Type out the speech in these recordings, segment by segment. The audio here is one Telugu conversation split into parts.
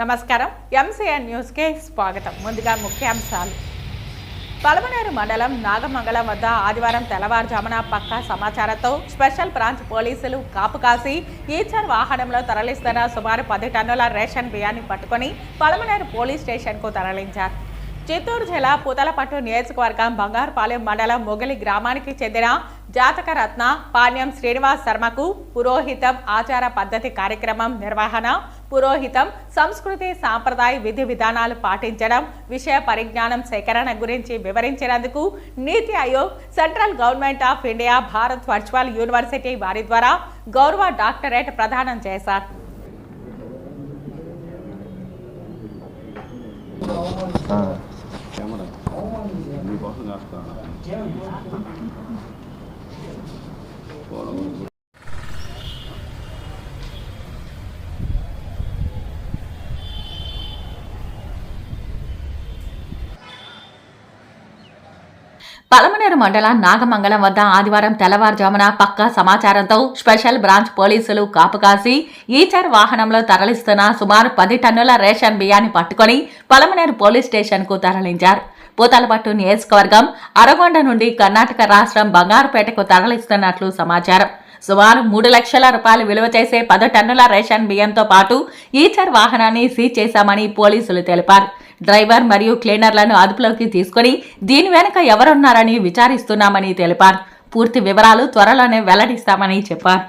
నమస్కారం ఎంసీఎన్ న్యూస్ కి స్వాగతం. ముందుగా ముఖ్యాంశాలు. పలమనేరు మండలం నాగమంగళం వద్ద ఆదివారం తెల్లవారుజామున పక్కా సమాచారంతో స్పెషల్ బ్రాంచ్ పోలీసులు కాపు కాసి ఈచర్ వాహనంలో తరలిస్తున్న సుమారు 10 టన్నుల రేషన్ బియ్యాన్ని పట్టుకొని పలమనేరు పోలీస్ స్టేషన్ కు తరలించారు. చిత్తూరు జిల్లా పూతలపట్టు నియోజకవర్గం బంగారుపాలెం మండలం మొగలి గ్రామానికి చెందిన జాతకరత్న పాణ్యం శ్రీనివాస్ శర్మకు పురోహితం ఆచార పద్ధతి కార్యక్రమం నిర్వహణ, పురోహితం సంస్కృతి సాంప్రదాయ విధి విధానాలు పాటించడం, విషయ పరిజ్ఞానం సేకరణ గురించి వివరించినందుకు నీతి Aayog, central government of India, Bharat virtual university వారి ద్వారా గౌరవ డాక్టరేట్ ప్రదానం చేశారు. పలమనేరు మండలం నాగమంగళం వద్ద ఆదివారం తెల్లవారుజామున పక్కా సమాచారంతో స్పెషల్ బ్రాంచ్ పోలీసులు కాపు కాసి ఈచర్ వాహనంలో తరలిస్తున్న సుమారు 10 టన్నుల రేషన్ బియ్యాన్ని పట్టుకొని పలమనేరు పోలీస్ స్టేషన్ కు తరలించారు. పూతలపట్టు నియోజకవర్గం అరగొండ నుండి కర్ణాటక రాష్ట్రం బంగారుపేటకు తరలిస్తున్నట్లు సమాచారం. సుమారు 3 లక్షల రూపాయలు విలువ చేసే 10 టన్నుల రేషన్ బియ్యంతో పాటు ఈచర్ వాహనాన్ని సీజ్ చేశామని పోలీసులు తెలిపారు. డ్రైవర్ మరియు క్లీనర్లను అదుపులోకి తీసుకుని దీని వెనుక ఎవరున్నారని విచారిస్తున్నామని తెలిపారు. పూర్తి వివరాలు త్వరలోనే వెల్లడిస్తామని చెప్పారు.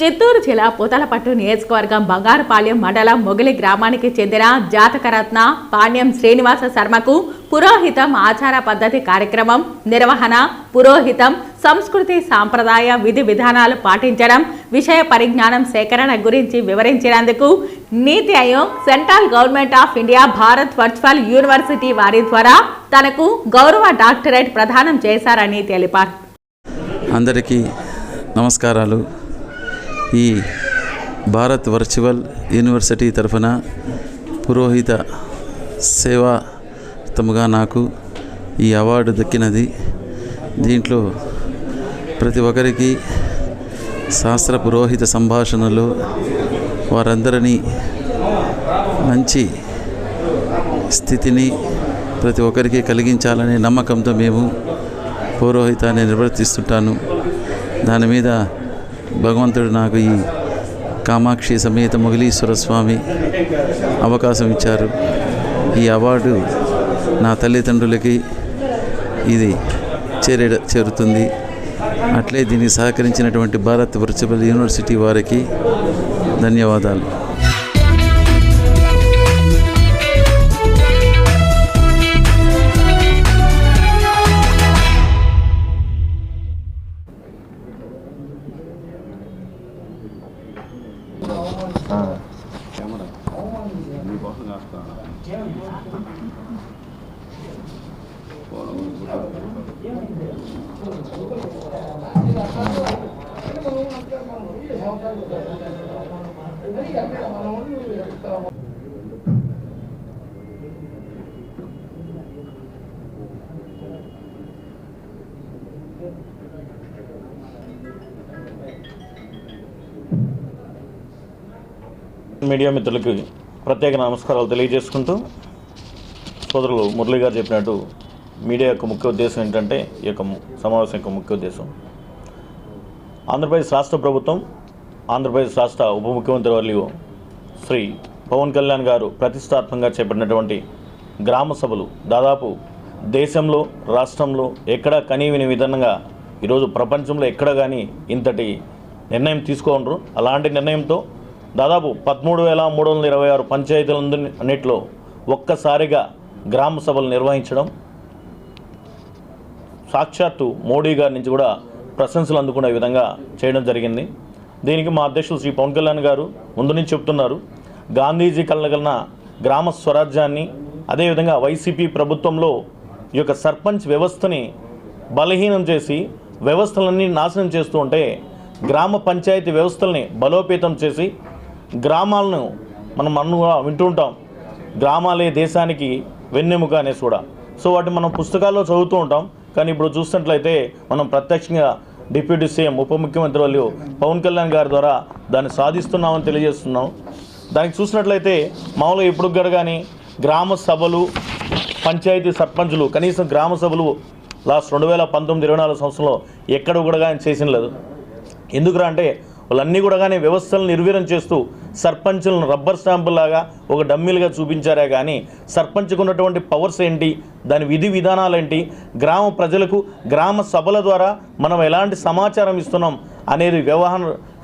చిత్తూరు జిల్లా పూతలపట్టు నియోజకవర్గం బంగారుపాలెం మండలం మొగలి గ్రామానికి చెందిన జాతకరత్న పాణ్యం శ్రీనివాస శర్మకు పురోహితం ఆచార పద్ధతి కార్యక్రమం నిర్వహణ, పురోహితం సంస్కృతి సాంప్రదాయ విధి విధానాలు పాటించడం, విషయ పరిజ్ఞానం సేకరణ గురించి వివరించినందుకు నీతి Aayog, central government of India, Bharat virtual university వారి ద్వారా తనకు గౌరవ డాక్టరేట్ ప్రదానం చేశారని తెలిపారు. అందరికీ నమస్కారాలు. ఈ భారత్ వర్చువల్ యూనివర్సిటీ తరఫున పురోహిత సేవాతముగా నాకు ఈ అవార్డు దక్కినది. దీంట్లో ప్రతి ఒక్కరికి శాస్త్ర పురోహిత సంభాషణలు వారందరినీ మంచి స్థితిని ప్రతి ఒక్కరికి కలిగించాలనే నమ్మకంతో మేము పౌరోహితాన్ని నిర్వర్తిస్తుంటాను. దాని మీద భగవంతుడు నాకు ఈ కామాక్షి సమేత మొగలీశ్వర స్వామి అవకాశం ఇచ్చారు. ఈ అవార్డు నా తల్లిదండ్రులకి ఇది చేరుతుంది. అట్లే దీనికి సహకరించినటువంటి భారత్ వర్చువల్ యూనివర్సిటీ వారికి ధన్యవాదాలు. మీడియా మిత్రులకి ప్రత్యేక నమస్కారాలు తెలియజేసుకుంటూ, సోదరులు మురళి గారు చెప్పినట్టు మీడియా యొక్క ముఖ్య ఉద్దేశం ఏంటంటే, ఈ యొక్క సమావేశం యొక్క ముఖ్య ఉద్దేశం ఆంధ్రప్రదేశ్ రాష్ట్ర ప్రభుత్వం, ఆంధ్రప్రదేశ్ రాష్ట్ర ఉప ముఖ్యమంత్రి వర్యులు శ్రీ పవన్ కళ్యాణ్ గారు ప్రతిష్టాత్మకంగా చేపట్టినటువంటి గ్రామ సభలు దాదాపు దేశంలో, రాష్ట్రంలో ఎక్కడా కనీవిని విధంగా ఈరోజు ప్రపంచంలో ఎక్కడ కానీ ఇంతటి నిర్ణయం తీసుకోండ్రు. అలాంటి నిర్ణయంతో దాదాపు 13,326 పంచాయతీలన్నింటిలో ఒక్కసారిగా గ్రామ సభలు నిర్వహించడం, సాక్షాత్తు మోడీ గారి నుంచి కూడా ప్రశంసలు అందుకునే విధంగా చేయడం జరిగింది. దీనికి మా అధ్యక్షులు శ్రీ పవన్ కళ్యాణ్ గారు ముందు నుంచి చెప్తున్నారు, గాంధీజీ కలగలిగిన గ్రామ స్వరాజ్యాన్ని, అదేవిధంగా వైసీపీ ప్రభుత్వంలో ఈ యొక్క సర్పంచ్ వ్యవస్థని బలహీనం చేసి వ్యవస్థలన్నీ నాశనం చేస్తూ ఉంటే, గ్రామ పంచాయతీ వ్యవస్థల్ని బలోపేతం చేసి గ్రామాలను మనం వింటూ ఉంటాం, గ్రామాలే దేశానికి వెన్నెముక అనేసి కూడా. సో వాటిని మనం పుస్తకాల్లో చదువుతూ ఉంటాం. కానీ ఇప్పుడు చూసినట్లయితే మనం ప్రత్యక్షంగా డిప్యూటీ సీఎం ఉప ముఖ్యమంత్రి వాళ్ళు పవన్ కళ్యాణ్ గారి ద్వారా దాన్ని సాధిస్తున్నామని తెలియజేస్తున్నాం. దానికి చూసినట్లయితే మామూలుగా ఇప్పుడు కూడా కానీ గ్రామ సభలు, పంచాయతీ సర్పంచులు, కనీసం గ్రామ సభలు లాస్ట్ 2019-24 సంవత్సరంలో ఎక్కడ కూడా కానీ చేసిన లేదు. ఎందుకురా అంటే వాళ్ళన్నీ కూడా కానీ వ్యవస్థలను నిర్వీర్యం చేస్తూ సర్పంచులను రబ్బర్ స్టాంపులాగా ఒక డమ్మీలుగా చూపించారే కానీ సర్పంచ్కు ఉన్నటువంటి పవర్స్ ఏంటి, దాని విధి విధానాలు ఏంటి, గ్రామ ప్రజలకు గ్రామ సభల ద్వారా మనం ఎలాంటి సమాచారం ఇస్తున్నాం అనేది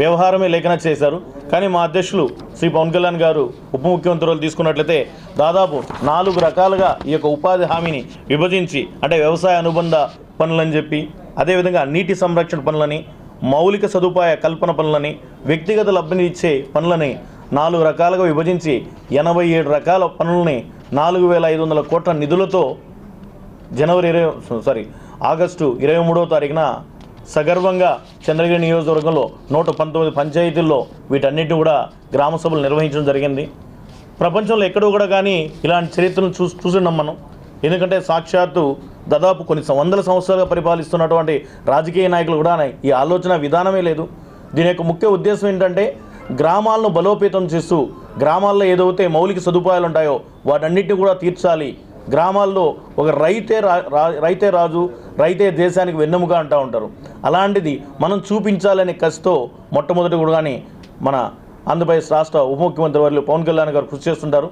వ్యవహారమే లేఖన చేశారు. కానీ మా అధ్యక్షులు శ్రీ పవన్ కళ్యాణ్ గారు ఉప ముఖ్యమంత్రులు తీసుకున్నట్లయితే దాదాపు 4 రకాలుగా ఈ యొక్క ఉపాధి హామీని విభజించి, అంటే వ్యవసాయ అనుబంధ పనులని చెప్పి, అదేవిధంగా నీటి సంరక్షణ పనులని, మౌలిక సదుపాయ కల్పన పనులని, వ్యక్తిగత లబ్ధిని ఇచ్చే పనులని 4 రకాలుగా విభజించి 87 రకాల పనులని 4,500 కోట్ల నిధులతో ఆగస్టు 23వ తారీఖున సగర్వంగా చంద్రగిరి నియోజకవర్గంలో 119 పంచాయతీల్లో వీటన్నిటిని కూడా గ్రామ సభలు నిర్వహించడం జరిగింది. ప్రపంచంలో ఎక్కడో కూడా కానీ ఇలాంటి చరిత్రను చూస్తున్నాం మనం. ఎందుకంటే సాక్షాత్తు దాదాపు కొన్ని వందల సంవత్సరాలుగా పరిపాలిస్తున్నటువంటి రాజకీయ నాయకులు కూడా ఈ ఆలోచన విధానమే లేదు. దీని యొక్క ముఖ్య ఉద్దేశం ఏంటంటే, గ్రామాలను బలోపేతం చేస్తూ గ్రామాల్లో ఏదైతే మౌలిక సదుపాయాలు ఉంటాయో వాటన్నిటిని కూడా తీర్చాలి. గ్రామాల్లో ఒక రైతే రాజు, రైతే దేశానికి వెన్నెముక అంటూ ఉంటారు. అలాంటిది మనం చూపించాలనే కసితో మొట్టమొదటి కూడా కానీ మన ఆంధ్రప్రదేశ్ రాష్ట్ర ఉప ముఖ్యమంత్రి వర్యులు పవన్ కళ్యాణ్ గారు కృషి చేస్తుంటారు.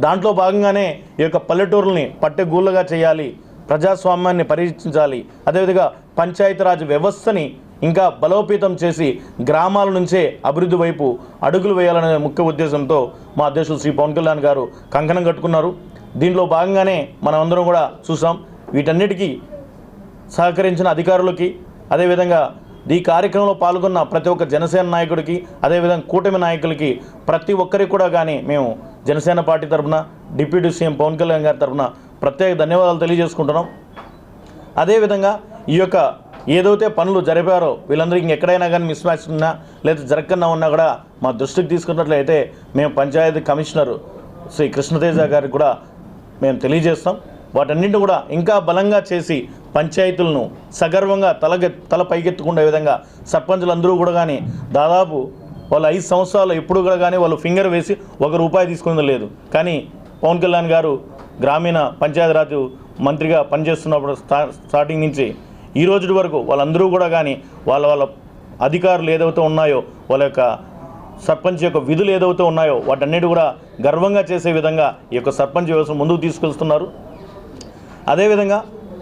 దాంట్లో భాగంగానే ఈ యొక్క పల్లెటూరుల్ని పట్టెగూళ్ళగా చేయాలి, ప్రజాస్వామ్యాన్ని పరిరక్షించాలి, అదేవిధంగా పంచాయతీరాజ్ వ్యవస్థని ఇంకా బలోపేతం చేసి గ్రామాల నుంచే అభివృద్ధి వైపు అడుగులు వేయాలనే ముఖ్య ఉద్దేశంతో మా అధ్యక్షులు శ్రీ పవన్ కళ్యాణ్ గారు కంకణం కట్టుకున్నారు. దీంట్లో భాగంగానే మనం అందరం కూడా చూసాం. వీటన్నిటికీ సహకరించిన అధికారులకి, అదేవిధంగా ఈ కార్యక్రమంలో పాల్గొన్న ప్రతి ఒక్క జనసేన నాయకుడికి, అదేవిధంగా కూటమి నాయకులకి, ప్రతి ఒక్కరికి కూడా కానీ మేము జనసేన పార్టీ తరఫున, డిప్యూటీ సీఎం పవన్ కళ్యాణ్ గారి తరఫున ప్రత్యేక ధన్యవాదాలు తెలియజేసుకుంటున్నాం. అదేవిధంగా ఈ యొక్క ఏదైతే పనులు జరిపారో వీళ్ళందరికీ ఎక్కడైనా కానీ మిస్ మ్యాచ్ ఉన్నా లేదా జరగకుండా ఉన్నా కూడా మా దృష్టికి తీసుకున్నట్లయితే మేము పంచాయతీ కమిషనర్ శ్రీ కృష్ణతేజ గారికి కూడా మేము తెలియజేస్తాం. వాటన్నింటిని కూడా ఇంకా బలంగా చేసి పంచాయతీలను సగర్వంగా తల పైకెత్తుకునే విధంగా సర్పంచులందరూ కూడా కానీ దాదాపు వాళ్ళు 5 సంవత్సరాలు ఎప్పుడు కూడా కానీ వాళ్ళు ఫింగర్ వేసి ₹1 తీసుకునేది లేదు. కానీ పవన్ కళ్యాణ్ గారు గ్రామీణ పంచాయతీరాజ్ మంత్రిగా పనిచేస్తున్నప్పుడు స్టార్టింగ్ నుంచి ఈ రోజు వరకు వాళ్ళందరూ కూడా కానీ వాళ్ళ అధికారులు ఏదైతే ఉన్నాయో వాళ్ళ యొక్క సర్పంచ్ యొక్క విధులు ఏదైతే ఉన్నాయో వాటన్నిటి కూడా గర్వంగా చేసే విధంగా ఈ యొక్క సర్పంచ్ వ్యవస్థ ముందుకు తీసుకెళ్తున్నారు. అదేవిధంగా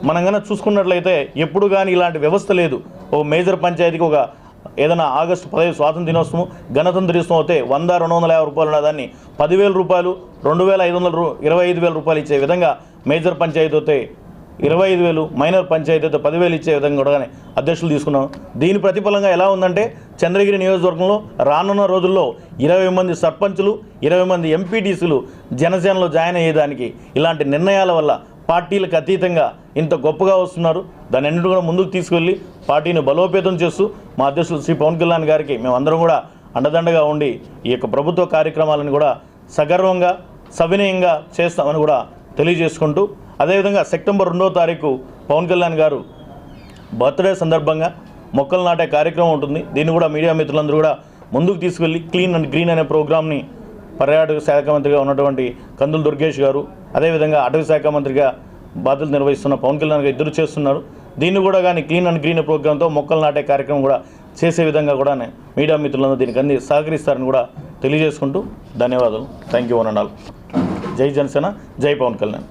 మనం కనుక చూసుకున్నట్లయితే ఎప్పుడు కానీ ఇలాంటి వ్యవస్థ లేదు. ఓ మేజర్ పంచాయతీకి ఒక ఏదైనా ఆగస్టు 15 స్వాతంత్ర దినోత్సవం గణతంత్ర దినోత్సవం అయితే 100-250 రూపాయలు ఉన్నదాన్ని 10,000 రూపాయలు 2,500 25,000 రూపాయలు ఇచ్చే విధంగా మేజర్ పంచాయతీ అయితే 25,000, మైనర్ పంచాయతీ అయితే 10,000 ఇచ్చే విధంగా కూడా అధ్యక్షులు తీసుకున్నాం. దీని ప్రతిఫలంగా ఎలా ఉందంటే చంద్రగిరి నియోజకవర్గంలో రానున్న రోజుల్లో 20 మంది సర్పంచులు 20 మంది ఎంపీటీసీలు జనసేనలో జాయిన్ అయ్యేదానికి ఇలాంటి నిర్ణయాల వల్ల పార్టీలకు అతీతంగా ఇంత గొప్పగా వస్తున్నారు. దాన్ని అన్నింటి కూడా ముందుకు తీసుకెళ్ళి పార్టీని బలోపేతం చేస్తూ మా అధ్యక్షులు శ్రీ పవన్ కళ్యాణ్ గారికి మేమందరం కూడా అండదండగా ఉండి ఈ యొక్క ప్రభుత్వ కార్యక్రమాలను కూడా సగర్వంగా సవినయంగా చేస్తామని కూడా తెలియజేసుకుంటూ, అదేవిధంగా సెప్టెంబర్ 2వ తారీఖు పవన్ కళ్యాణ్ గారు బర్త్డే సందర్భంగా మొక్కలు నాటే కార్యక్రమం ఉంటుంది. దీన్ని కూడా మీడియా మిత్రులందరూ కూడా ముందుకు తీసుకెళ్ళి క్లీన్ అండ్ గ్రీన్ అనే ప్రోగ్రామ్ని పర్యాటక శాఖ మంత్రిగా ఉన్నటువంటి కందుల దుర్గేష్ గారు, అదేవిధంగా అటవీ శాఖ మంత్రిగా బాధ్యతలు నిర్వహిస్తున్న పవన్ కళ్యాణ్ గారు ఇద్దరు చేస్తున్నారు. దీన్ని కూడా కానీ క్లీన్ అండ్ గ్రీన్ ప్రోగ్రాంతో మొక్కలు నాటే కార్యక్రమం కూడా చేసే విధంగా కూడా మీడియా మిత్రులందరూ దీనికి అన్ని సహకరిస్తారని కూడా తెలియజేసుకుంటూ ధన్యవాదాలు. Thank you one and all. జై జనసేన, జై పవన్ కళ్యాణ్.